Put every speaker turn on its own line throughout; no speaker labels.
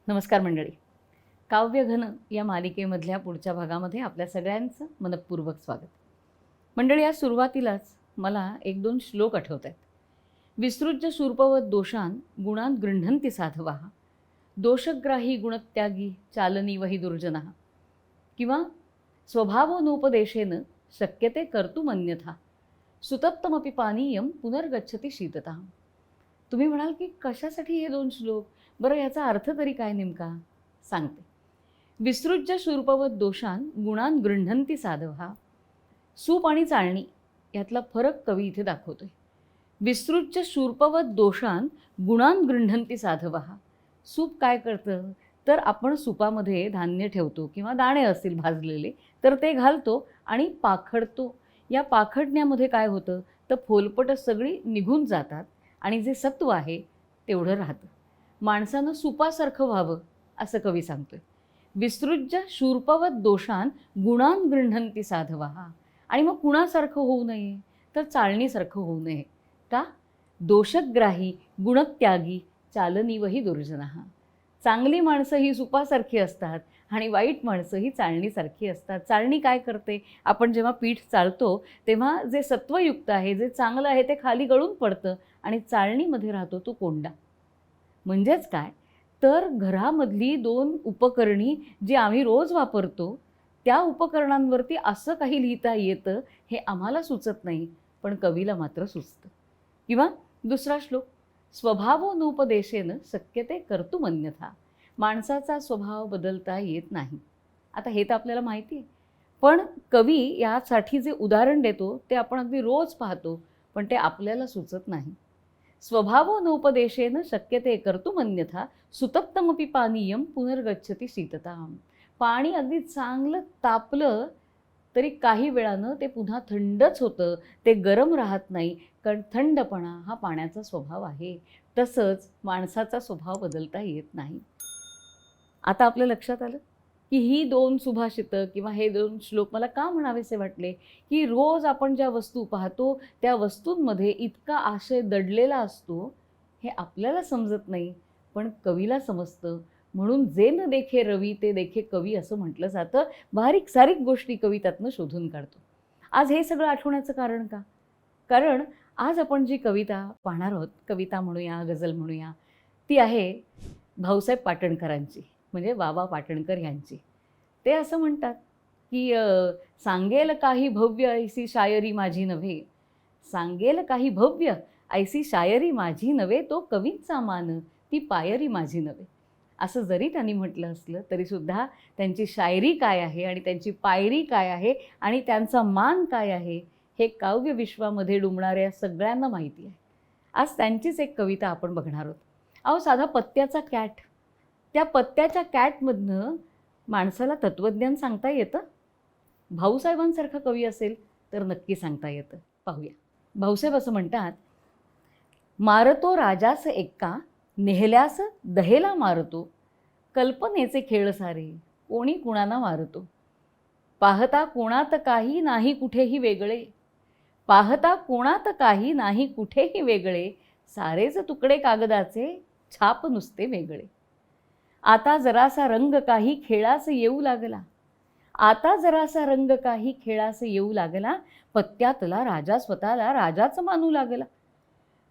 नमस्कार मंडळी. काव्यघन या मालिकेमधल्या पुढच्या भागामध्ये आपल्या सगळ्यांचं मनपूर्वक स्वागत. मंडळी, या सुरुवातीलाच मला एक दोन श्लोक आठवत आहेत. विसृज्य शूर्पवत दोषान गुणान गृह्णन्ति साधवाः, दोषग्राही गुणत्यागी चालनीवहि दुर्जनः, किंवा स्वभावोनोपदेशेन शक्यते कर्तुमन्यथा, सुतप्तमपि पानीयम पुनर्गच्छति शीततः. तुम्ही म्हणाल की कशासाठी हे दोन श्लोक? बरं, याचा अर्थ तरी काय नेमका सांगते. विसृज्य शूर्पवत दोषान गुणान गृह्णन्ति साधवः. सूप आणि चाळणी यातला फरक कवी इथे दाखवतोय. विसृज्य शूर्पवत दोषान गुणान गृह्णन्ति साधवः. सूप काय करतं तर आपण सुपामध्ये धान्य ठेवतो किंवा दाणे असतील भाजलेले तर ते घालतो आणि पाखडतो. या पाखडण्यामध्ये काय होतं तर फोलपट सगळी निघून जातात आणि जे सत्व आहे तेवढं राहतं. माणसानं सुपासारखं व्हावं असं कवी सांगतोय. विसृज्य शूर्पवत दोषान गुणान गृह्णन्ति साधवः. आणि मग कुणासारखं होऊ नये तर चाळणीसारखं होऊ नये. का? दोषग्राही गुणत्यागी चालनीवहि दुर्जनः. चांगली माणसं ही सुपासारखी असतात आणि वाईट माणसं ही चाळणीसारखी असतात. चाळणी काय करते? आपण जेव्हा पीठ चाळतो तेव्हा जे सत्वयुक्त आहे, जे चांगलं आहे ते खाली गळून पडतं आणि चाळणीमध्ये राहतो तो कोंडा. म्हणजेच काय तर घरामधली दोन उपकरणी जी आम्ही रोज वापरतो त्या उपकरणांवरती असं काही लिहिता येतं हे आम्हाला सुचत नाही, पण कवीला मात्र सुचतं. किंवा दुसरा श्लोक, स्वभावोनोपदेशेन शक्यते कर्तुमन्यथा. माणसाचा स्वभाव बदलता येत नाही. आता हे तर आपल्याला माहिती आहे, पण कवी यासाठी जे उदाहरण देतो ते आपण अगदी रोज पाहतो, पण ते आपल्याला सुचत नाही. स्वभावोनोपदेशेन शक्यते कर्तुमन्यथा, सुतप्तमपि पानीयम पुनर्गच्छति शीतताः. पाणी अगदी चांगलं तापलं तरी काही वेळानं ते पुन्हा थंडच होतं, ते गरम राहत नाही, कारण थंडपणा हा पाण्याचा स्वभाव आहे. तसंच माणसाचा स्वभाव बदलता येत नाही. आता आपल्या लक्षात आलं की ही दोन सुभाषितं किंवा हे दोन श्लोक मला का म्हणावेसे वाटले की रोज आपण ज्या वस्तू पाहतो त्या वस्तूंमध्ये इतका आशय दडलेला असतो हे आपल्याला समजत नाही, पण कवीला समजतं. म्हणून जे न देखे रवी ते देखे कवी असं म्हटलं जातं. बारीक सारीक गोष्टी कवी त्यातनं शोधून काढतो. आज हे सगळं आठवण्याचं कारण का? कारण आज आपण जी कविता पाहणार आहोत, कविता म्हणूया, गझल म्हणूया, ती आहे भाऊसाहेब पाटणकरांची, म्हणजे बाबा पाटणकर यांची. ते असं म्हणतात की सांगेल काही भव्य ऐसी शायरी माझी नव्हे, सांगेल काही भव्य ऐसी शायरी माझी नव्हे, तो कवींचा मान ती पायरी माझी नव्हे. असं जरी त्यांनी म्हटलं असलं तरीसुद्धा त्यांची शायरी काय आहे आणि त्यांची पायरी काय आहे आणि त्यांचा मान काय आहे हे काव्य विश्वामध्ये डुंबणाऱ्या सगळ्यांना माहिती आहे. आज त्यांचीच एक कविता आपण बघणार आहोत. अहो, साधा पत्त्याचा कॅट, त्या पत्त्याच्या कॅटमधनं माणसाला तत्त्वज्ञान सांगता येतं. भाऊसाहेबांसारखा कवी असेल तर नक्की सांगता येतं. पाहूया. भाऊसाहेब असं म्हणतात, मारतो राजास एक्का नेहल्यास दहेला मारतो, कल्पनेचे खेळ सारे कोणी कुणाला मारतो. पाहता कोणात काही नाही कुठेही वेगळे, पाहता कोणात काही नाही कुठेही वेगळे, सारेच तुकडे कागदाचे छाप नुसते वेगळे. आता जरासा रंग काही खेळास येऊ लागला, आता जरासा रंग काही खेळास येऊ लागला, पत्त्यातला राजा स्वतःला राजाच मानू लागला.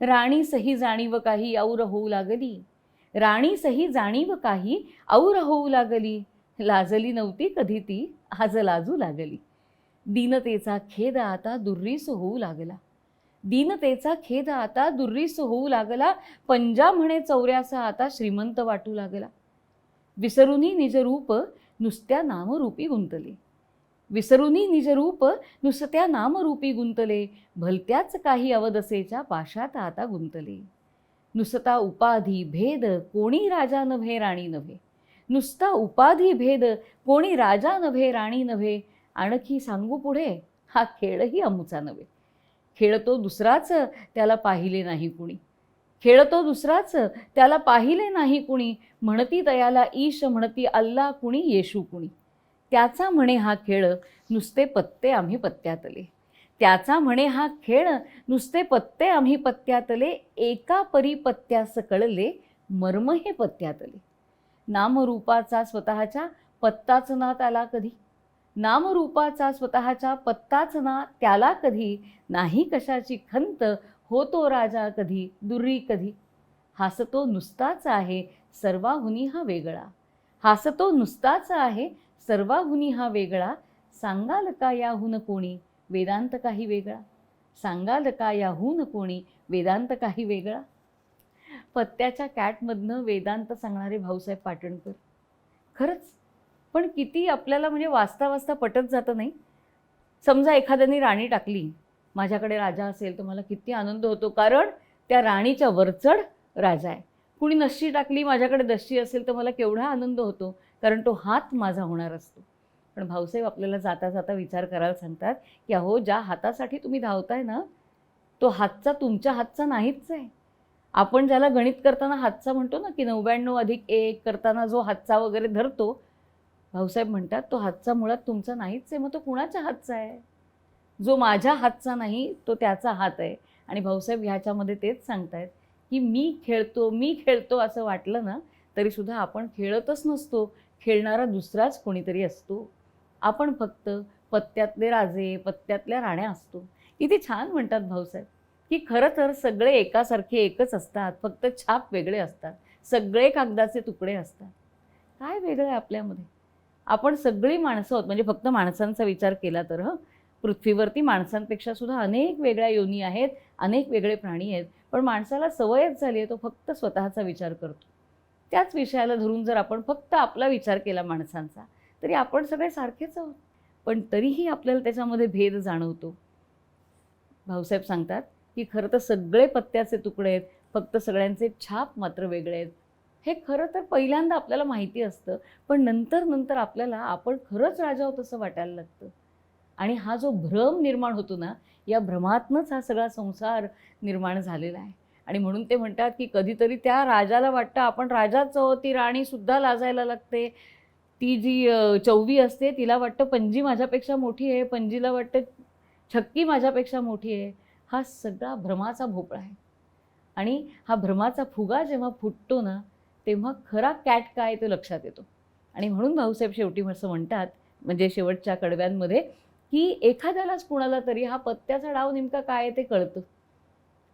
राणी सही जाणीव काही और होऊ लागली, राणी सही जाणीव काही और होऊ लागली, लाजली नव्हती कधी ती आज लाजू लागली. दीनतेचा खेद आता दुर्रीस होऊ लागला, दीनतेचा खेद आता दुर्रीस होऊ लागला, पंजा म्हणे चौऱ्याचा आता श्रीमंत वाटू लागला. विसरुनी निजरूप नुसत्या नामरूपी गुंतले, विसरुनी निजरूप नुसत्या नामरूपी गुंतले, भलत्याच काही अवदसेच्या पाशात आता गुंतले. नुसता उपाधी भेद कोणी राजा नव्हे राणी नव्हे, नुसता उपाधी भेद कोणी राजा नव्हे राणी नव्हे, आणखी सांगू पुढे हा खेळही अमुचा नव्हे. खेळतो दुसराच त्याला पाहिले नाही कुणी, खेळतो दुसराच त्याला पाहिले नाही कुणी, म्हणती दयाला ईश म्हणती अल्ला कुणी येशू कुणी. त्याचा म्हणे हा खेळ नुसते पत्ते आम्ही पत्त्यातले, त्याचा म्हणे हा खेळ नुसते पत्ते आम्ही पत्त्यातले, एका परी पत्त्यास कळले मर्म हे पत्त्यातले. नामरूपाचा स्वतःच्या पत्ताच ना त्याला कधी. नामरूपाचा स्वतःच्या पत्ताच ना त्याला कधी. नाही कशाची खंत होतो राजा कधी दुर्री कधी. हासतो नुसताच आहे सर्वाहुनी हा वेगळा. हासतो नुसताच आहे सर्वाहुनी हा वेगळा. सांगाल का याहून कोणी वेदांत काही वेगळा. सांगाल का याहून कोणी वेदांत काही वेगळा. पत्त्याच्या कॅटमधनं वेदांत सांगणारे भाऊसाहेब पाटणकर. खरंच पण किती आपल्याला म्हणजे वाचता वाचता पटत जातं नाही. समजा एखाद्याने राणी टाकली, माझ्याकडे राजा असेल तर मला किती आनंद होतो, कारण त्या राणीच्या वरचढ राजा आहे. कुणी नशी टाकली, माझ्याकडे दशी असेल तर मला केवढा आनंद होतो, कारण तो हात माझा होणार असतो. पण भाऊसाहेब आपल्याला जाता जाता विचार करायला सांगतात की अहो, ज्या हातासाठी तुम्ही धावताय ना, तो हातचा तुमच्या हातचा नाहीच आहे. आपण ज्याला गणित करताना हातचा म्हणतो ना, की 99+1 करताना जो हातचा वगैरे धरतो, भाऊसाहेब म्हणतात तो हातचा मुळात तुमचा नाहीच आहे. मग तो कुणाच्या हातचा आहे. जो माझ्या हातचा नाही तो त्याचा हात आहे. आणि भाऊसाहेब ह्याच्यामध्ये तेच सांगतायत की मी खेळतो असं वाटलं ना तरीसुद्धा आपण खेळतच नसतो. खेळणारा दुसराच कोणीतरी असतो. आपण फक्त पत्त्यातले राजे, पत्त्यातल्या राण्या असतो. किती छान म्हणतात भाऊसाहेब की खरं तर सगळे एकासारखे एकच असतात, फक्त छाप वेगळे असतात. सगळे कागदाचे तुकडे असतात. काय वेगळं आहे आपल्यामध्ये. आपण सगळी माणसं आहोत. म्हणजे फक्त माणसांचा विचार केला तर पृथ्वीवरती माणसांपेक्षा सुद्धा अनेक वेगळ्या योनी आहेत, अनेक वेगळे प्राणी आहेत. पण माणसाला सवयच झाली आहे, तो फक्त स्वतःचा विचार करतो. त्याच विषयाला धरून जर आपण फक्त आपला विचार केला माणसांचा, तरी आपण सगळे सारखेच आहोत. पण तरीही आपल्याला त्याच्यामध्ये भेद जाणवतो. भाऊसाहेब सांगतात की खरं तर सगळे पत्त्याचे तुकडे आहेत, फक्त सगळ्यांचे छाप मात्र वेगळे आहेत. हे खरं तर पहिल्यांदा आपल्याला माहिती असतं, पण नंतर नंतर आपल्याला आपण खरंच राजा आहोत असं वाटायला लागतं. आणि हा जो भ्रम निर्माण होतो ना, या भ्रमातनंच हा सगळा संसार निर्माण झालेला आहे. आणि म्हणून ते म्हणतात की कधीतरी त्या राजाला वाटतं आपण राजाच आहोत, ती राणीसुद्धा लाजायला लागते. ती जी चौवी असते तिला वाटतं पंजी माझ्यापेक्षा मोठी आहे, पंजीला वाटतं छक्की माझ्यापेक्षा मोठी आहे. हा सगळा भ्रमाचा भोपळा आहे. आणि हा भ्रमाचा फुगा जेव्हा फुटतो ना, तेव्हा खरा कॅट काय ते लक्षात येतो. आणि म्हणून भाऊसाहेब शेवटी असं म्हणतात, म्हणजे शेवटच्या कडव्यांमध्ये, की एखाद्यालाच कुणाला तरी हा पत्त्याचा डाव नेमका काय आहे ते कळतं.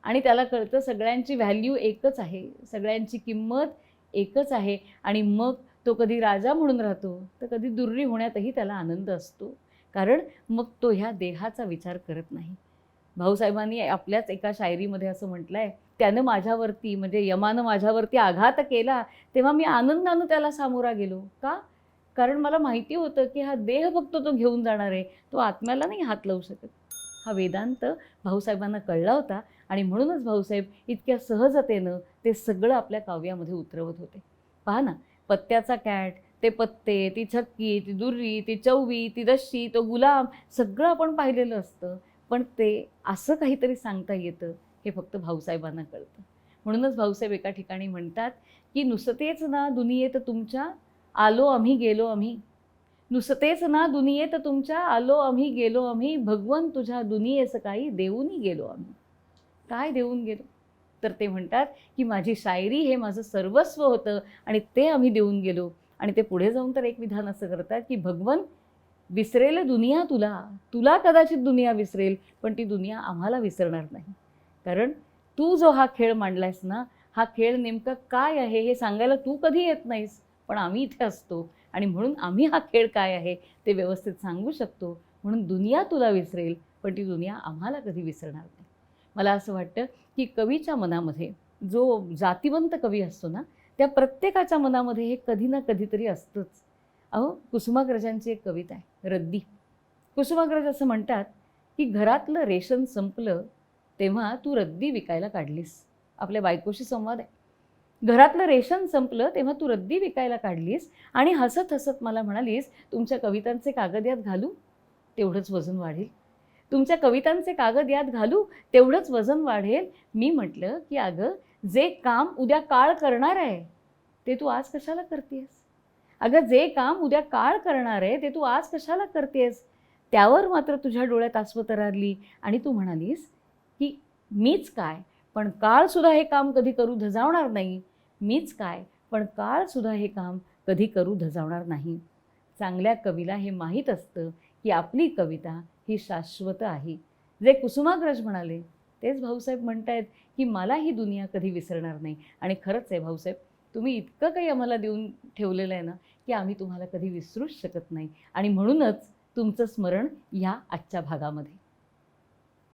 आणि त्याला कळतं सगळ्यांची व्हॅल्यू एकच आहे, सगळ्यांची किंमत एकच आहे. आणि मग तो कधी राजा म्हणून राहतो तर कधी दुर्री होण्यातही त्याला आनंद असतो, कारण मग तो ह्या देहाचा विचार करत नाही. भाऊसाहेबांनी आपल्याच एका शायरीमध्ये असं म्हटलं आहे, त्यानं माझ्यावरती म्हणजे यमानं माझ्यावरती आघात केला तेव्हा मी आनंदानं त्याला सामोरा गेलो. का? कारण मला माहिती होतं की हा देह फक्त तो घेऊन जाणार आहे, तो आत्म्याला नाही हात लावू शकत. हा वेदांत भाऊसाहेबांना कळला होता आणि म्हणूनच भाऊसाहेब इतक्या सहजतेनं ते सगळं आपल्या काव्यामध्ये उतरवत होते. पहा ना, पत्त्याचा कॅट, ते पत्ते, ती छक्की, ती दुर्री, ती चौवी, ती दशी, तो गुलाम, सगळं आपण पाहिलेलं असतं. पण ते असं काहीतरी सांगता येतं हे फक्त भाऊसाहेबांना कळतं. म्हणूनच भाऊसाहेब एका ठिकाणी म्हणतात की नुसतेच ना दुनियेत तुमच्या आलो आम्ही गेलो आम्ही. नुसतेच ना दुनियेत तुमच्या आलो आम्ही गेलो आम्ही. भगवन तुझ्या दुनियेस काही देऊनही गेलो आम्ही. काय देऊन गेलो? तर ते म्हणतात की माझी शायरी हे माझं सर्वस्व होतं आणि ते आम्ही देऊन गेलो. आणि ते पुढे जाऊन तर एक विधान असं करतात की भगवन विसरेल दुनिया तुला, तुला कदाचित दुनिया विसरेल, पण ती दुनिया आम्हाला विसरणार नाही. कारण तू जो हा खेळ मांडलायस ना, हा खेळ नेमका काय आहे हे सांगायला तू कधी येत नाहीस, पण आम्ही इथे असतो आणि म्हणून आम्ही हा खेळ काय आहे ते व्यवस्थित सांगू शकतो. म्हणून दुनिया तुला विसरेल, पण ती दुनिया आम्हाला कधी विसरणार नाही. मला असं वाटतं की कवीच्या मनामध्ये जो जातिवंत कवी असतो ना, त्या प्रत्येकाच्या मनामध्ये हे कधी ना कधीतरी असतंच. अहो, कुसुमाग्रजांची एक कविता आहे, रद्दी. कुसुमाग्रज असं म्हणतात की घरातलं रेशन संपलं तेव्हा तू रद्दी विकायला काढलीस. आपल्या बायकोशी संवाद आहे. घरातलं रेशन संपलं तेव्हा तू रद्दी विकायला काढलीस आणि हसत हसत मला म्हणालीस तुमच्या कवितांचे कागद यात घालू, तेवढंच वजन वाढेल. तुमच्या कवितांचे कागद यात घालू, तेवढंच वजन वाढेल. मी म्हटलं की अगं, जे काम उद्या काळ करणार आहे ते तू आज कशाला करतेस? अगं, जे काम उद्या काळ करणार आहे ते तू आज कशाला करतेस? त्यावर मात्र तुझ्या डोळ्यात आसवं तरारली आणि तू म्हणालीस की मीच काय, पण काळसुद्धा हे काम कधी करू धजावणार नाही. मीच काय, पण काळसुद्धा हे काम कधी करू धजावणार नाही. चांगल्या कवीला हे माहीत असतं की आपली कविता ही शाश्वत आहे. जे कुसुमाग्रज म्हणाले तेच भाऊसाहेब म्हणतायत की मला ही दुनिया कधी विसरणार नाही. आणि खरंच आहे भाऊसाहेब, तुम्ही इतकं काही आम्हाला देऊन ठेवलेलं आहे ना की आम्ही तुम्हाला कधी विसरूच शकत नाही. आणि म्हणूनच तुमचं स्मरण ह्या आजच्या भागामध्ये.